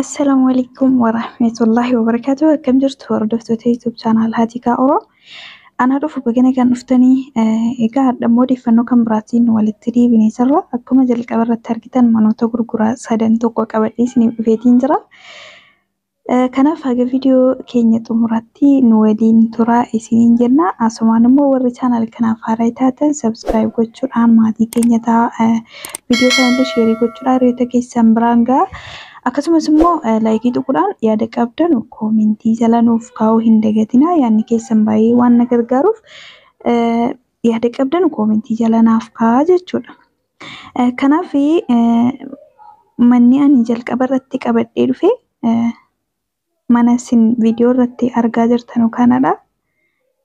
Assalamualaikum warahmatullahi wabarakatuh. Akkam jirtu hordoftoota YouTube channel Hatikaa Oro. Ana dhufu bagana kan dhuftanii egaa hadhammoo odeeffannoo kan biraatiin walitti deebinee jirra. Akkuma jalqaba irratti argitan manoota gurguraa sadan tokko qabadhee isiniif dhufeetiin jira. Kanaaf haga viidiyoo keenya xumuraatti nu waliin turaa isiniin jenna. Asumaan immoo warri channel kanaaf haaraa taatan subscribe gochuudhaan maatii keenya ta'a. Viidiyoo kanallee share gochuudhaan hiriyoota keessan biraan ga'a. Akkasumas immoo laayikii tuquudhaan yaada qabdan koomentii jala nuuf kaa'uu hin dagatinaa. Yaadni keessan baay'ee waan na gargaaruuf yaada qabdan koomentii jala naaf kaa'aa jechuudha. Kanaaf manni ani jalqaba irratti qabadhee dhufe mana isin viidiyoo irratti argaa jirtan kanadha.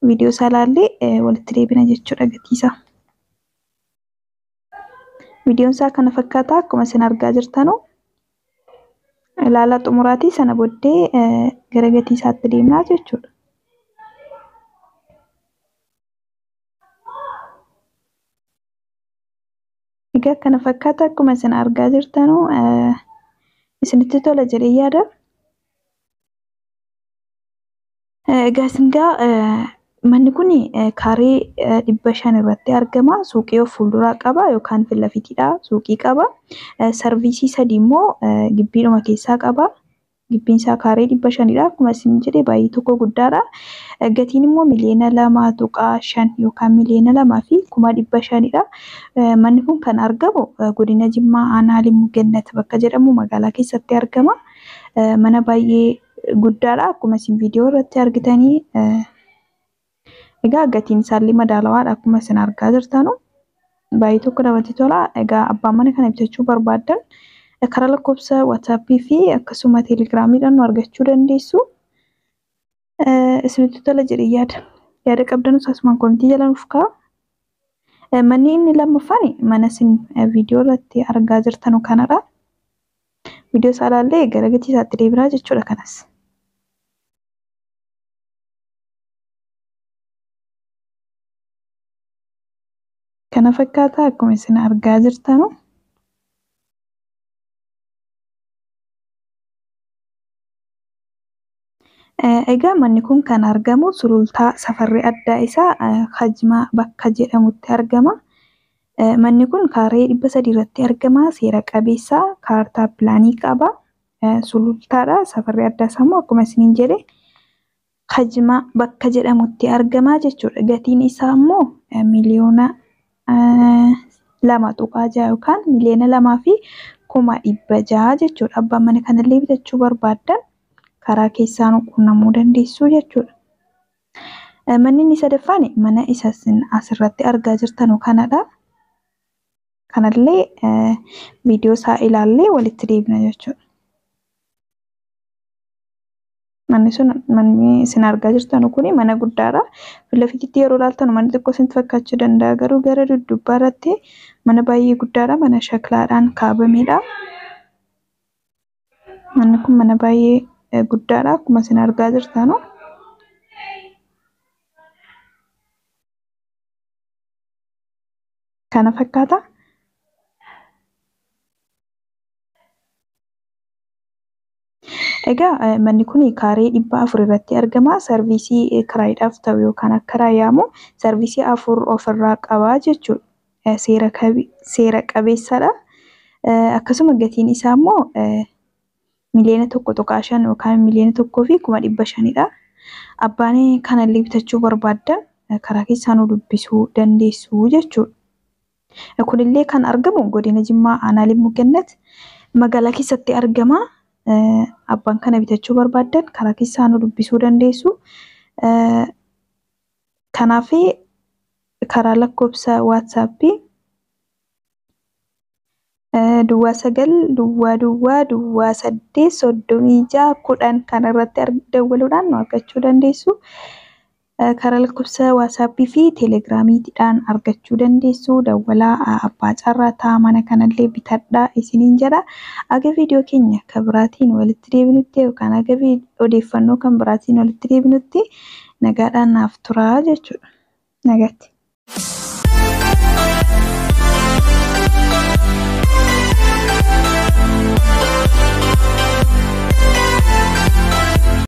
Viidiyoo isaa ilaallee walitti deebina jechuudha gatiisa. Viidiyoon isaa kana fakkaata akkuma isin argaa jirtanu. Ilaala xumuraatii sana booddee gara gatii isaatti deemnaa jechuudha. Egaa kana fakkaata akkuma isin argaa jirtanu isinitti tola jedhee yaada. Egaa isingaa manni kun kaaree 500 irratti argama. Suuqii of fuulduraa qaba yookaan filafiitiidha. Suuqii qaba. Sarviisii 3 immoo gibbiidhuma keessaa qaba. Gibbiin isaa kaaree 500dha. Akkuma isin jedhee baay'ee tokko guddaadha. Gatiin immoo miliyoona 2.5 yookaan miliyoona 2,500dha. Manni kun kan argamu godina Jimmaa Aanaa Limmuu Gannat bakka jedhamu magaalaa keessatti argama. Mana baay'ee guddaadha. Akkuma isin viidiyoo irratti argitanii egaa gatiin isaallee madaalawaadha akkuma isin argaa jirtanu. Baay'ee tokko namatti tola. Egaa abbaan mana kana bitachuu barbaaddan karaa lakkoofsa WhatsAppii fi akkasuma Telegiraamiidhaan nu argachuu dandeessu. Isinitti tola jedhee yaada. Yaada qabdanus asumaan koomentii jala nuuf kaa'aa. Manni inni lammaffaan mana isin viidiyoo irratti argaa jirtanu kanadha. Viidiyoo isaa ilaallee gara gatii isaatti deebinaa jechuudha kanas. Kana fakkaata akkuma isin argaa jirtanu. Egaa manni kun kan argamu sulultaa safarri addaa isaa Hajmaa bakka jedhamutti argama. Manni kun kaaree 300 irratti argama. Seera qabeessa kaartaa pilaanii qaba. Sulultaadha. Safarri addaa isaa immoo akkuma isiniin jedhe Hajmaa bakka jedhamutti argama jechuudha. Gatiin isaa immoo miliyoona 2.6 yookaan miliyoona 2,600 jechuudha. Abbaan mana kanallee bitachuu barbaaddan karaa keessaan quunnamuu dandeessu jechuudha. Manni inni sadaffaan mana isa asirratti argaa jirtanu kanadha. Kanallee viidiyoo isaa ilaallee walitti deebina jechuudha. Manni isin argaa jirtanu kun mana guddaadha. Filafiititti yeroo ilaaltanu manni xiqqoo isinitti fakkaachuu danda'a. Garuu gara dudduubaa irratti mana baay'ee guddaadha. Mana shaklaadhaan kaabamedha. Manni kun mana baay'ee guddaadha akkuma isin argaa jirtanu. Kana fakkaata. Egaa manni kun kaaree 400 irratti argama. Sarviisii kiraayiidhaaf ta'u yookaan akka raayyamu sarviisii 4 ofirraa qaba jechuudha. Seera qabeessadha. Akkasuma gatiin isaa immoo miliyoona 1.5 yookaan miliyoona 1,500dha. Abbaan kanallee bitachuu barbaaddan karaa keessaan nu dubbisuu dandeessu jechuudha. Kunillee kan argamu godina Jimmaa Aanaa Limmuu Gannat magaalaa keessatti argama. Abbaan kana bitachuu barbaaddan karaa keessaan nu dubbisuu dandeessu. Kanaaf karaa lakkoofsa WhatsAppii 99 kana irratti dawwaluudhaan nu argachuu dandeessu. Karaa lakkoofsa WhatsAppii fi Telegiraamiidhaan argachuu dandeessu. Dawwalaa abbaa carraa ta'a mana kanallee bitadhaa isiniin jedha. Aga viidiyoo keenya kan biraatiin walitti deebinutti yookaan aga odeeffannoo kan biraatiin walitti deebinutti nagaadhaan naaf turaa jechuudha. Nagaatti.